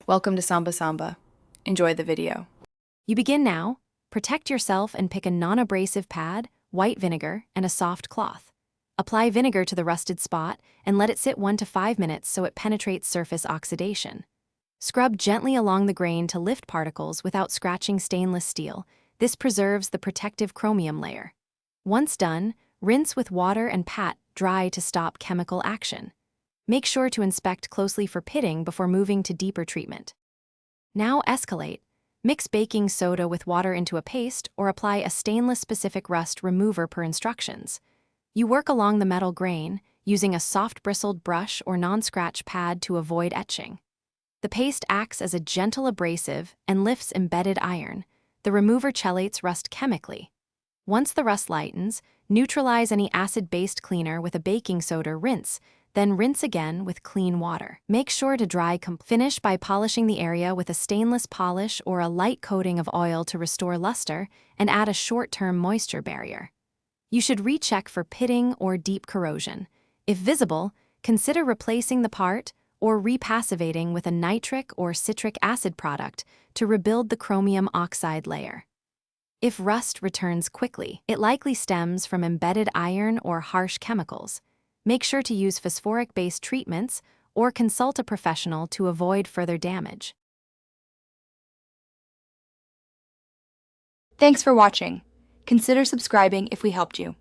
Welcome to Samba Samba. Enjoy the video. You begin now. Protect yourself and pick a non-abrasive pad, white vinegar, and a soft cloth. Apply vinegar to the rusted spot and let it sit 1 to 5 minutes so it penetrates surface oxidation. Scrub gently along the grain to lift particles without scratching stainless steel. This preserves the protective chromium layer. Once done, rinse with water and pat dry to stop chemical action. Make sure to inspect closely for pitting before moving to deeper treatment. Now escalate. Mix baking soda with water into a paste or apply a stainless-specific rust remover per instructions. You work along the metal grain, using a soft bristled brush or non-scratch pad to avoid etching. The paste acts as a gentle abrasive and lifts embedded iron. The remover chelates rust chemically. Once the rust lightens, neutralize any acid-based cleaner with a baking soda rinse, then rinse again with clean water. Make sure to dry finish by polishing the area with a stainless polish or a light coating of oil to restore luster and add a short-term moisture barrier. You should recheck for pitting or deep corrosion. If visible, consider replacing the part or repassivating with a nitric or citric acid product to rebuild the chromium oxide layer. If rust returns quickly, it likely stems from embedded iron or harsh chemicals. Make sure to use phosphoric-based treatments or consult a professional to avoid further damage. Thanks for watching. Consider subscribing if we helped you.